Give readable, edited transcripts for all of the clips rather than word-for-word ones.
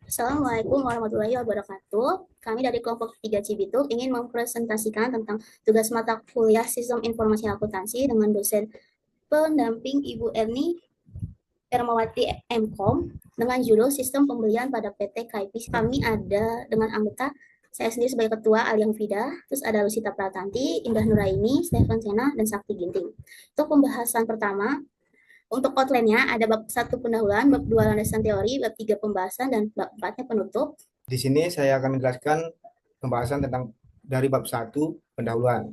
Assalamualaikum warahmatullahi wabarakatuh. Kami dari kelompok 3 Cibitung ingin mempresentasikan tentang tugas mata kuliah Sistem Informasi Akuntansi dengan dosen pendamping Ibu Erni Ermawati Mkom dengan judul Sistem Pembelian pada PT KIP. Kami ada dengan anggota saya sendiri sebagai ketua Aliang Fida, terus ada Lusita Pratanti, Indah Nuraini, Stefan Sena, dan Sakti Ginting. Untuk pembahasan pertama, untuk outline-nya ada bab 1 pendahuluan, bab 2 landasan teori, bab 3 pembahasan, dan bab 4-nya penutup. Di sini saya akan menjelaskan pembahasan tentang dari bab 1 pendahuluan.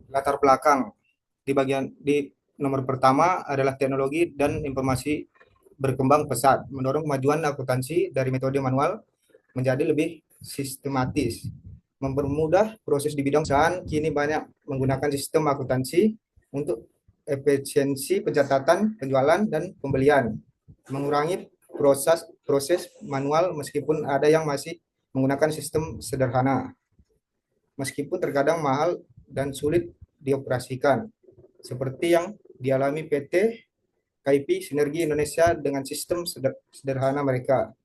Latar belakang di nomor pertama adalah teknologi dan informasi berkembang pesat, mendorong kemajuan akuntansi dari metode manual menjadi lebih sistematis, mempermudah proses di bidang perusahaan. Kini banyak menggunakan sistem akuntansi untuk efisiensi pencatatan, penjualan, dan pembelian, mengurangi proses proses manual meskipun ada yang masih menggunakan sistem sederhana, meskipun terkadang mahal dan sulit dioperasikan, seperti yang dialami PT KIP Sinergi Indonesia dengan sistem sederhana mereka.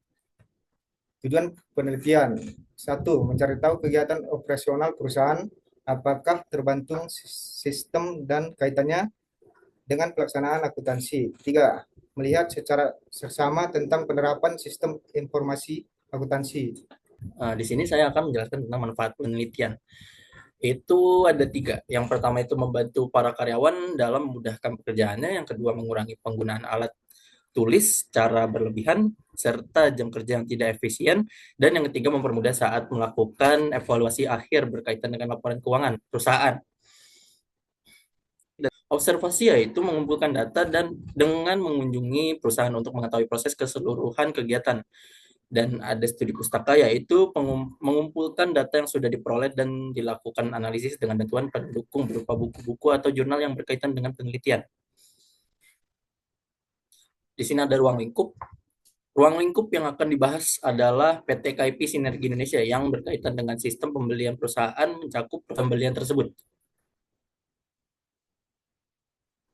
Tujuan penelitian: 1. Mencari tahu kegiatan operasional perusahaan, apakah terbantu sistem dan kaitannya dengan pelaksanaan akuntansi. 3. Melihat secara seksama tentang penerapan sistem informasi akuntansi. Di sini saya akan menjelaskan tentang manfaat penelitian. Itu ada 3. Yang pertama itu membantu para karyawan dalam memudahkan pekerjaannya. Yang kedua, mengurangi penggunaan alat tulis secara berlebihan, serta jam kerja yang tidak efisien. Dan yang ketiga, mempermudah saat melakukan evaluasi akhir berkaitan dengan laporan keuangan perusahaan. Observasi yaitu mengumpulkan data dan dengan mengunjungi perusahaan untuk mengetahui proses keseluruhan kegiatan. Dan ada studi pustaka yaitu mengumpulkan data yang sudah diperoleh dan dilakukan analisis dengan bantuan pendukung berupa buku-buku atau jurnal yang berkaitan dengan penelitian. Di sini ada ruang lingkup. Ruang lingkup yang akan dibahas adalah PT KIP Sinergi Indonesia yang berkaitan dengan sistem pembelian perusahaan mencakup pembelian tersebut.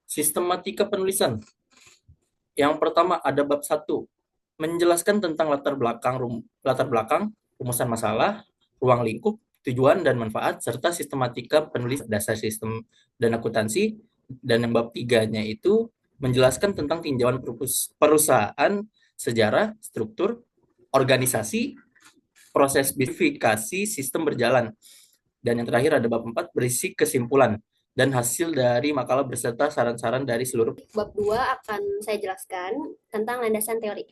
Sistematika penulisan. Yang pertama ada bab 1, menjelaskan tentang latar belakang, rumusan masalah, ruang lingkup, tujuan dan manfaat, serta sistematika penulis dasar sistem dan akuntansi. Dan yang bab 3-nya itu menjelaskan tentang tinjauan perusahaan, sejarah, struktur, organisasi, proses verifikasi sistem berjalan. Dan yang terakhir ada bab 4 berisi kesimpulan dan hasil dari makalah beserta saran-saran dari seluruh. Bab 2 akan saya jelaskan tentang landasan teori.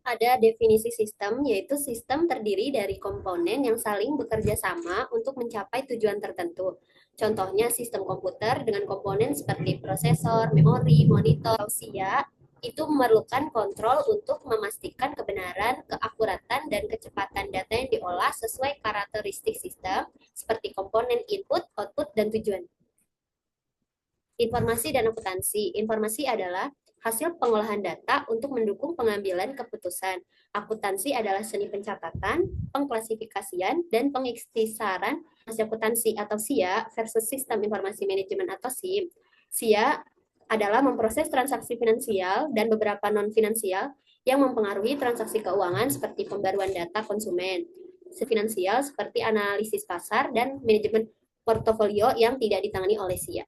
Ada definisi sistem, yaitu sistem terdiri dari komponen yang saling bekerja sama untuk mencapai tujuan tertentu. Contohnya sistem komputer dengan komponen seperti prosesor, memori, monitor, SIA, itu memerlukan kontrol untuk memastikan kebenaran, keakuratan, dan kecepatan data yang diolah sesuai karakteristik sistem, seperti komponen input, output, dan tujuan. Informasi dan akuntansi. Informasi adalah hasil pengolahan data untuk mendukung pengambilan keputusan. Akuntansi adalah seni pencatatan, pengklasifikasian, dan pengikhtisaran akuntansi atau SIA versus sistem informasi manajemen atau SIM. SIA adalah memproses transaksi finansial dan beberapa non-finansial yang mempengaruhi transaksi keuangan seperti pembaruan data konsumen. Finansial seperti analisis pasar dan manajemen portofolio yang tidak ditangani oleh SIA.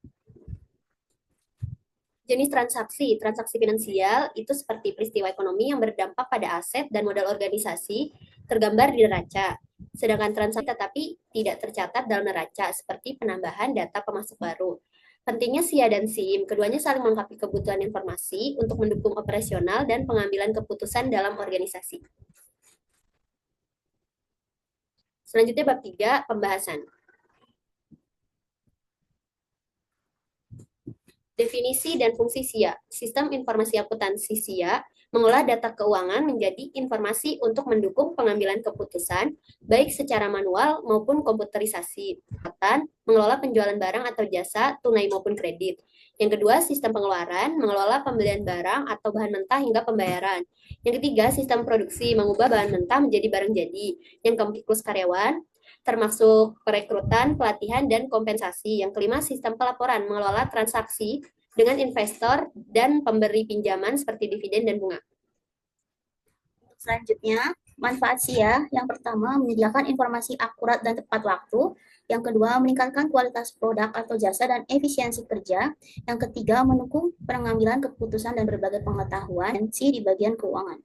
Jenis transaksi finansial itu seperti peristiwa ekonomi yang berdampak pada aset dan modal organisasi tergambar di neraca. Sedangkan transaksi tetapi tidak tercatat dalam neraca seperti penambahan data pemasok baru. Pentingnya SIA dan SIM, keduanya saling melengkapi kebutuhan informasi untuk mendukung operasional dan pengambilan keputusan dalam organisasi. Selanjutnya bab 3, pembahasan. Definisi dan fungsi SIA. Sistem informasi akuntansi SIA mengolah data keuangan menjadi informasi untuk mendukung pengambilan keputusan, baik secara manual maupun komputerisasi. Mengelola penjualan barang atau jasa, tunai maupun kredit. Yang kedua, sistem pengeluaran, mengelola pembelian barang atau bahan mentah hingga pembayaran. Yang ketiga, sistem produksi, mengubah bahan mentah menjadi barang jadi. Yang keempat, siklus karyawan, termasuk perekrutan, pelatihan, dan kompensasi. Yang kelima, sistem pelaporan, mengelola transaksi dengan investor dan pemberi pinjaman seperti dividen dan bunga. Selanjutnya, manfaat SIA yang pertama menyediakan informasi akurat dan tepat waktu, yang kedua meningkatkan kualitas produk atau jasa dan efisiensi kerja, yang ketiga mendukung pengambilan keputusan dan berbagai pengetahuan di bagian keuangan.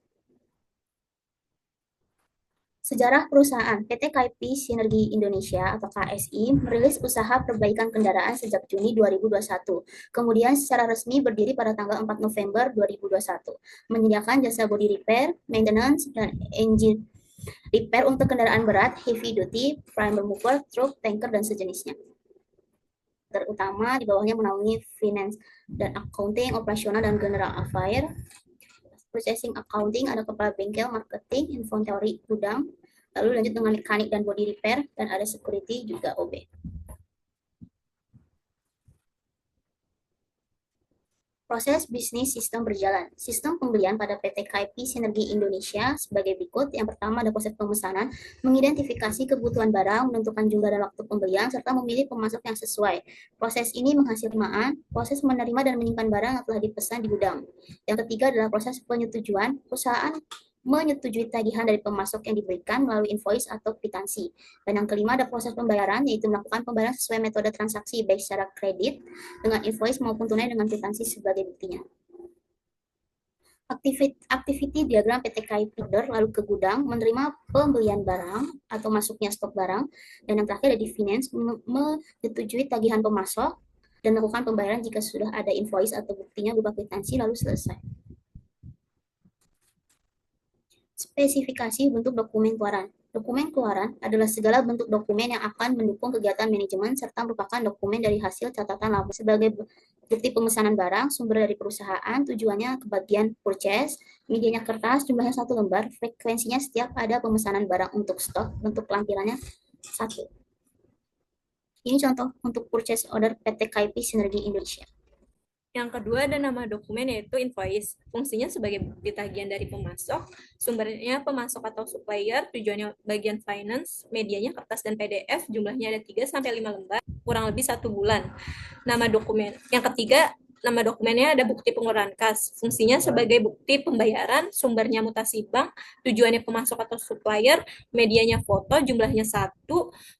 Sejarah perusahaan PT KAIPI Sinergi Indonesia atau KSI merilis usaha perbaikan kendaraan sejak Juni 2021. Kemudian secara resmi berdiri pada tanggal 4 November 2021, menyediakan jasa body repair, maintenance, dan engine repair untuk kendaraan berat, heavy duty, primer mover, truk, tanker, dan sejenisnya. Terutama di bawahnya menaungi finance dan accounting, operasional, dan general affairs. Purchasing accounting ada kepala bengkel, marketing, inventory, gudang, lalu lanjut dengan mekanik dan body repair, dan ada security juga OB. Proses bisnis sistem berjalan. Sistem pembelian pada PT KAIPI Sinergi Indonesia sebagai berikut. Yang pertama ada proses pemesanan, mengidentifikasi kebutuhan barang, menentukan jumlah dan waktu pembelian, serta memilih pemasok yang sesuai. Proses ini menghasilkan proses menerima dan menyimpan barang yang telah dipesan di gudang. Yang ketiga adalah proses penyetujuan. Perusahaan menyetujui tagihan dari pemasok yang diberikan melalui invoice atau kwitansi. Dan yang kelima ada proses pembayaran, yaitu melakukan pembayaran sesuai metode transaksi baik secara kredit dengan invoice maupun tunai dengan kwitansi sebagai buktinya. Activity diagram PT KAIPI order lalu ke gudang, menerima pembelian barang atau masuknya stok barang, dan yang terakhir ada di finance, menyetujui tagihan pemasok dan melakukan pembayaran jika sudah ada invoice atau buktinya berupa kwitansi lalu selesai. Spesifikasi bentuk dokumen keluaran. Dokumen keluaran adalah segala bentuk dokumen yang akan mendukung kegiatan manajemen serta merupakan dokumen dari hasil catatan laba sebagai bukti pemesanan barang, sumber dari perusahaan, tujuannya ke bagian purchase, medianya kertas, jumlahnya 1 lembar, frekuensinya setiap ada pemesanan barang untuk stok, bentuk lampirannya 1. Ini contoh untuk purchase order PT KAIPI Sinergi Indonesia. Yang kedua ada nama dokumen yaitu invoice. Fungsinya sebagai bukti tagihan dari pemasok, sumbernya pemasok atau supplier, tujuannya bagian finance, medianya kertas dan PDF, jumlahnya ada 3-5 lembar, kurang lebih 1 bulan. Nama dokumen. Yang ketiga, nama dokumennya ada bukti pengeluaran kas. Fungsinya sebagai bukti pembayaran, sumbernya mutasi bank, tujuannya pemasok atau supplier, medianya foto, jumlahnya 1,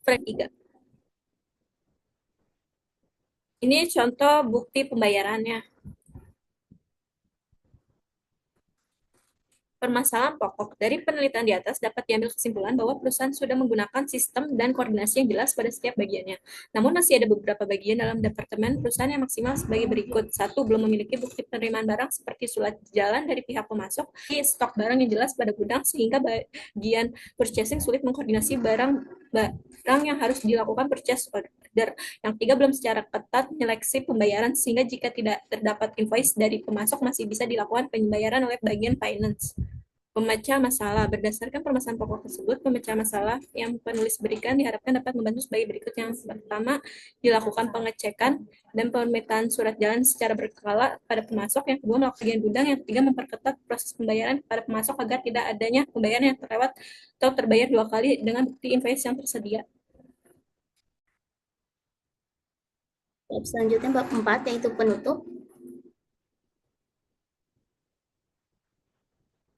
frame 3. Ini contoh bukti pembayarannya. Permasalahan pokok dari penelitian di atas dapat diambil kesimpulan bahwa perusahaan sudah menggunakan sistem dan koordinasi yang jelas pada setiap bagiannya. Namun masih ada beberapa bagian dalam departemen perusahaan yang maksimal sebagai berikut. 1. Belum memiliki bukti penerimaan barang seperti surat jalan dari pihak pemasok, stok barang yang jelas pada gudang, sehingga bagian purchasing sulit mengkoordinasi barang yang harus dilakukan purchase order. Yang 3. Belum secara ketat menyeleksi pembayaran, sehingga jika tidak terdapat invoice dari pemasok masih bisa dilakukan pembayaran oleh bagian finance. Pemecah masalah. Berdasarkan permasalahan pokok tersebut, pemecah masalah yang penulis berikan diharapkan dapat membantu sebagai berikut. Yang pertama, dilakukan pengecekan dan pemetaan surat jalan secara berkala pada pemasok. Yang kedua, melakukan bagian gudang. Yang ketiga, memperketat proses pembayaran pada pemasok agar tidak adanya pembayaran yang terlewat atau terbayar 2 kali dengan bukti invoice yang tersedia. Selanjutnya bab 4 yaitu penutup.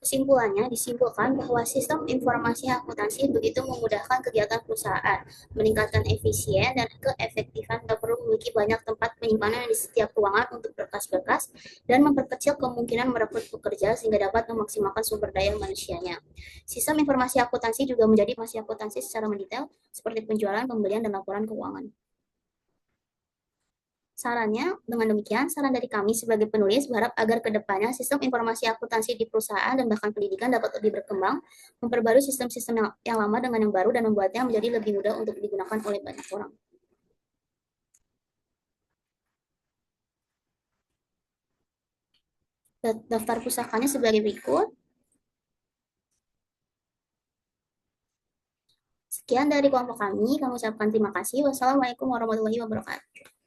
Kesimpulannya, disimpulkan bahwa sistem informasi akuntansi begitu memudahkan kegiatan perusahaan, meningkatkan efisien dan keefektifan, tak perlu memiliki banyak tempat penyimpanan di setiap ruangan untuk berkas-berkas, dan memperkecil kemungkinan merekrut pekerja sehingga dapat memaksimalkan sumber daya manusianya. Sistem informasi akuntansi juga menjadi informasi akuntansi secara mendetail, seperti penjualan, pembelian, dan laporan keuangan. Sarannya, dengan demikian, saran dari kami sebagai penulis berharap agar kedepannya sistem informasi akuntansi di perusahaan dan bahkan pendidikan dapat lebih berkembang, memperbarui sistem-sistem yang lama dengan yang baru, dan membuatnya menjadi lebih mudah untuk digunakan oleh banyak orang. Daftar pusakanya sebagai berikut. Sekian dari kelompok kami ucapkan terima kasih. Wassalamualaikum warahmatullahi wabarakatuh.